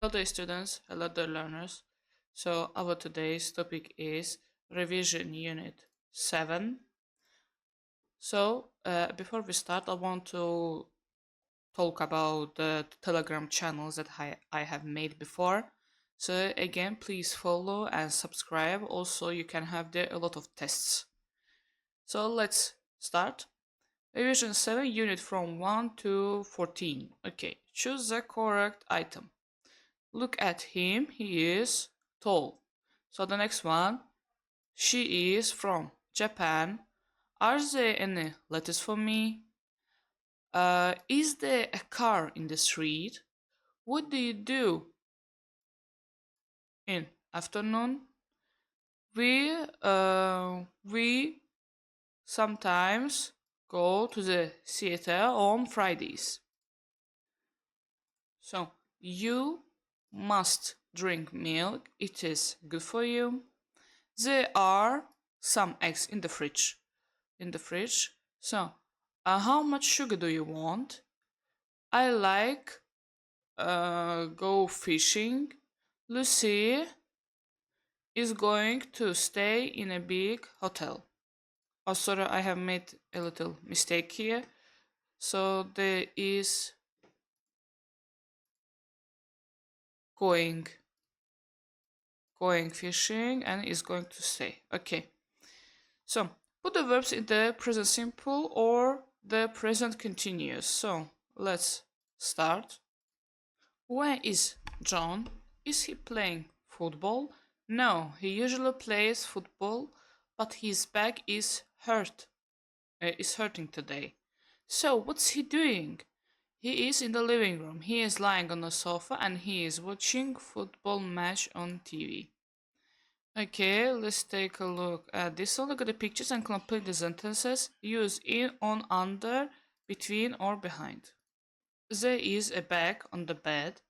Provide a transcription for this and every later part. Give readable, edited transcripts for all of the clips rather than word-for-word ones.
Hello dear students, hello dear learners. So our today's topic is revision unit 7. So before we start, I want to talk about the Telegram channels that I have made before. So again, please follow and subscribe. Also, you can have there a lot of tests. So let's start. Revision 7 unit from 1 to 14. Okay, choose the correct item. Look at him, he is tall. So the next one, she is from Japan. Are there any letters for me? Is there a car in the street? What do you do in afternoon? We sometimes go to the theater on Fridays. So you must drink milk. It is good for you. There are some eggs in the fridge. So, how much sugar do you want? I like go fishing. Lucy is going to stay in a big hotel. Oh, sorry, I have made a little mistake here. So there is going fishing and is going to stay. Okay. So put the verbs in the present simple or the present continuous. So let's start. Where is John? Is he playing football? No, he usually plays football, but his back is hurting today. So what's he doing? He is in the living room. He is lying on the sofa and he is watching football match on TV. Okay, let's take a look at this. So look at the pictures and complete the sentences. Use in, on, under, between, or behind. There is a bag on the bed.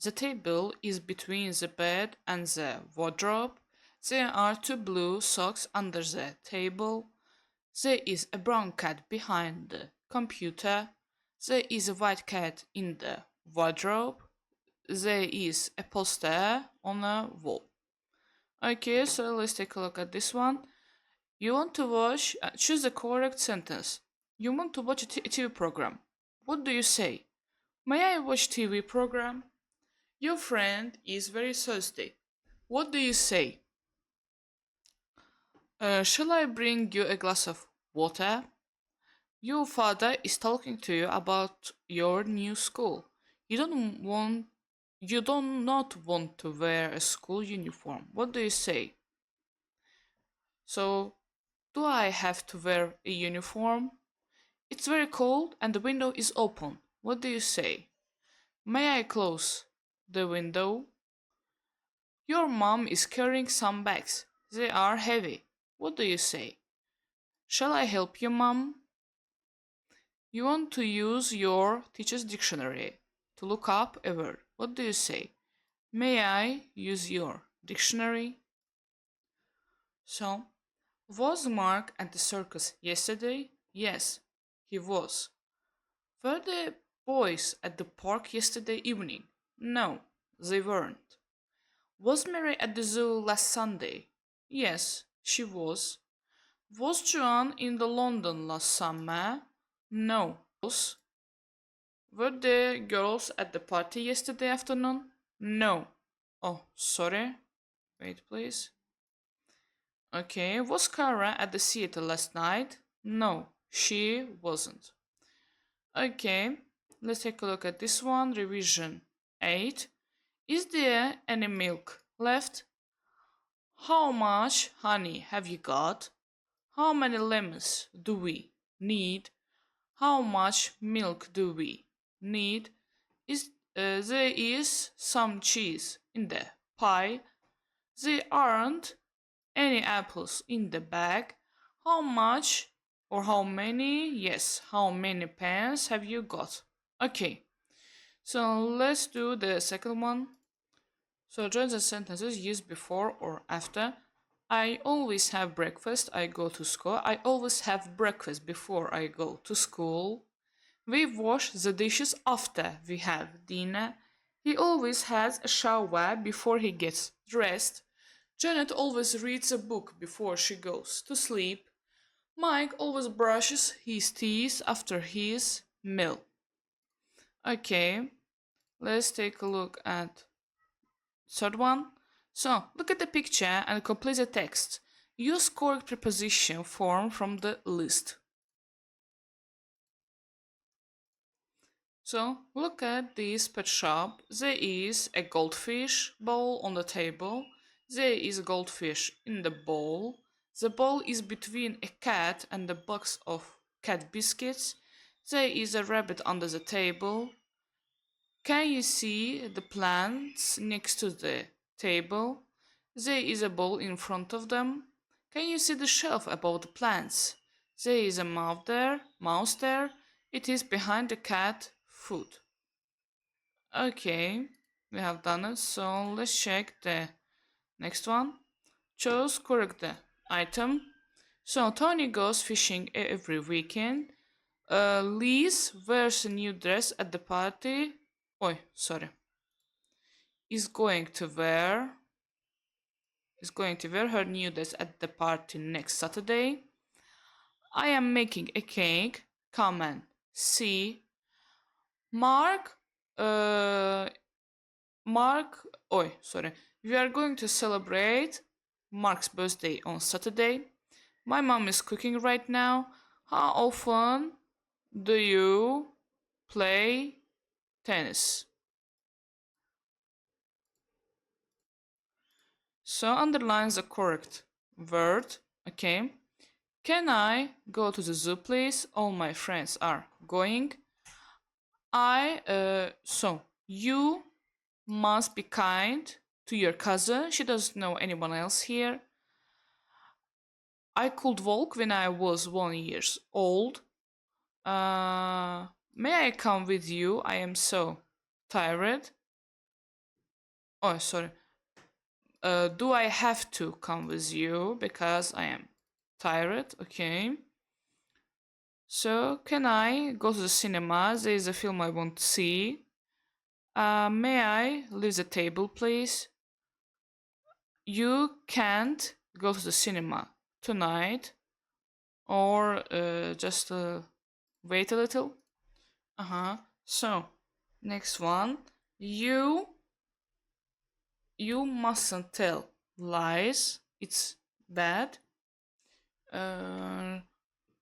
The table is between the bed and the wardrobe. There are two blue socks under the table. There is a brown cat behind the computer. There is a white cat in the wardrobe. There is a poster on a wall. Okay, so let's take a look at this one. You want to watch, choose the correct sentence. You want to watch a TV program. What do you say? May I watch TV program? Your friend is very thirsty. What do you say? Shall I bring you a glass of water? Your father is talking to you about your new school. You do not want to wear a school uniform. What do you say? So, do I have to wear a uniform? It's very cold and the window is open. What do you say? May I close the window? Your mom is carrying some bags. They are heavy. What do you say? Shall I help you, mom? You want to use your teacher's dictionary to look up a word. What do you say? May I use your dictionary? So, was Mark at the circus yesterday? Yes, he was. Were the boys at the park yesterday evening? No, they weren't. Was Mary at the zoo last Sunday? Yes, she was. Was Joan in the London last summer? No. Were the girls at the party yesterday afternoon? No. Oh, sorry. Wait, please. Okay, was Kara at the theater last night? No, she wasn't. Okay, let's take a look at this one. Revision 8. Is there any milk left? How much honey have you got? How many lemons do we need? How much milk do we need? There is some cheese in the pie. There aren't any apples in the bag. How much or how many? Yes, how many pens have you got? Okay, so let's do the second one. So join the sentences used before or after. I always have breakfast. I go to school. I always have breakfast before I go to school. We wash the dishes after we have dinner. He always has a shower before he gets dressed. Janet always reads a book before she goes to sleep. Mike always brushes his teeth after his meal. Okay, let's take a look at third one. So, look at the picture and complete the text. Use correct preposition form from the list. So, look at this pet shop. There is a goldfish bowl on the table. There is a goldfish in the bowl. The bowl is between a cat and a box of cat biscuits. There is a rabbit under the table. Can you see the plants next to the table? There is a bowl in front of them. Can you see the shelf above the plants? There is a mouse there. It is behind the cat food. Okay, we have done it. So let's check the next one. Choose correct the item. So Tony goes fishing every weekend. Liz wears a new dress at the party. Oh, sorry. Is going to wear her new dress at the party next Saturday. I am making a cake. Come and see. Mark, uh, sorry. We are going to celebrate Mark's birthday on Saturday. My mom is cooking right now. How often do you play tennis? So underline the correct word. Okay. Can I go to the zoo, please? All my friends are going. So you must be kind to your cousin. She doesn't know anyone else here. I could walk when I was 1 year old. May I come with you? I am so tired. Oh, sorry. Do I have to come with you because I am tired? Okay. So, can I go to the cinema? There is a film I want to see. May I leave the table, please? You can't go to the cinema tonight, or just wait a little. So, next one. You mustn't tell lies. It's bad.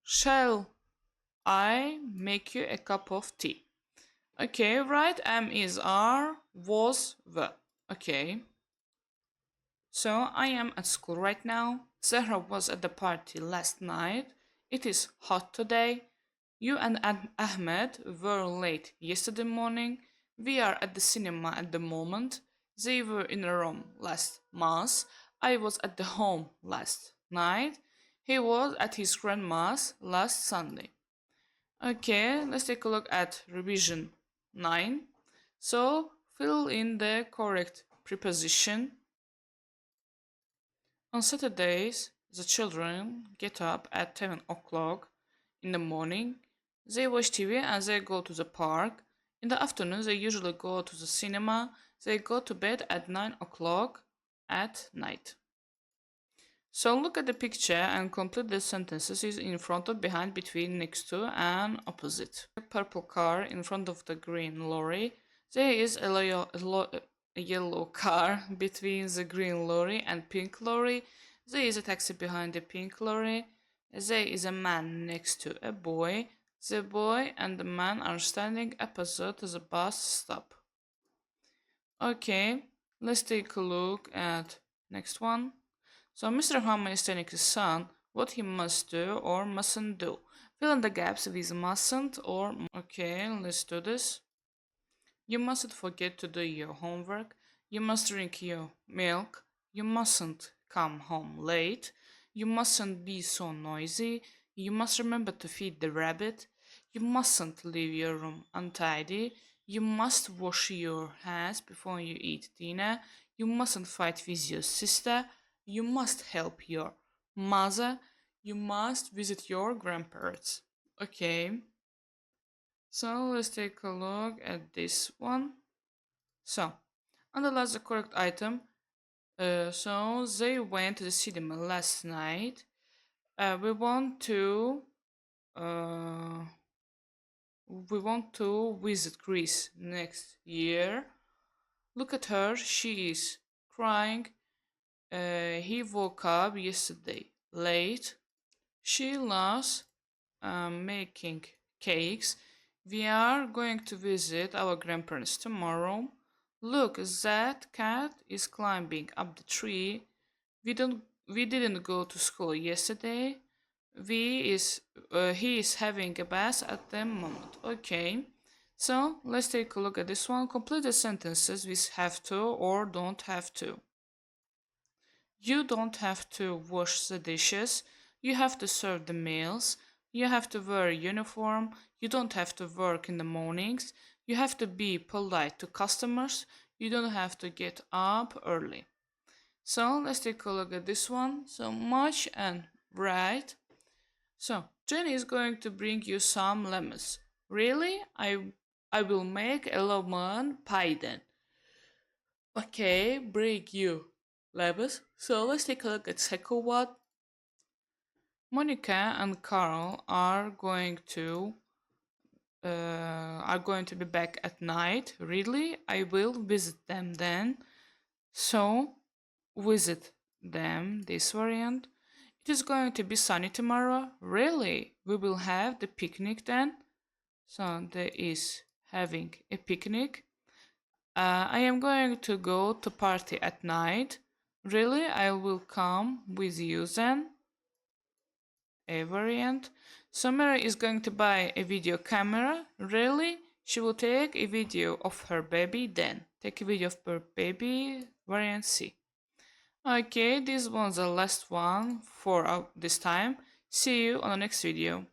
Shall I make you a cup of tea? Okay, right. Am is are, was were. Okay. So I am at school right now. Zahra was at the party last night. It is hot today. You and Ahmed were late yesterday morning. We are at the cinema at the moment. They were in Rome last month. I was at the home last night. He was at his grandma's last Sunday. Okay, let's take a look at revision 9. So fill in the correct preposition. On Saturdays, the children get up at 7 o'clock in the morning. They watch TV and they go to the park. In the afternoon, they usually go to the cinema. They go to bed at 9 o'clock at night. So look at the picture and complete the sentences in front of, behind, between, next to, and opposite. A purple car in front of the green lorry. There is a yellow car between the green lorry and pink lorry. There is a taxi behind the pink lorry. There is a man next to a boy. The boy and the man are standing opposite the bus stop. Okay, let's take a look at next one. So Mr. Hammond is telling his son what he must do or mustn't do. Fill in the gaps with mustn't or okay, let's do this. You mustn't forget to do your homework. You must drink your milk. You mustn't come home late. You mustn't be so noisy. You must remember to feed the rabbit. You mustn't leave your room untidy. You must wash your hands before you eat dinner. You mustn't fight with your sister. You must help your mother. You must visit your grandparents. Okay. So let's take a look at this one. So, analyze the correct item. So they went to the cinema last night. We want to uh, visit Greece next year. Look at her, she is crying. He woke up yesterday late. She loves making cakes. We are going to visit our grandparents tomorrow. Look, that cat is climbing up the tree. We didn't go to school yesterday. He is having a bath at the moment. Okay. So let's take a look at this one. Complete the sentences with have to or don't have to. You don't have to wash the dishes. You have to serve the meals. You have to wear a uniform. You don't have to work in the mornings. You have to be polite to customers. You don't have to get up early. So let's take a look at this one. So much and right. So Jenny is going to bring you some lemons. Really? I will make a lemon pie then. Okay, bring you lemons. So let's take a look at second one. Monica and Carl are going to be back at night. Really? I will visit them then. So visit them, this variant. It is going to be sunny tomorrow. Really? We will have the picnic then? So there is having a picnic. I am going to go to party at night. Really? I will come with you then? A variant. Summer is going to buy a video camera. Really? She will take a video of her baby then. Take a video of her baby. Variant C. Okay, this was the last one for this time. See you on the next video.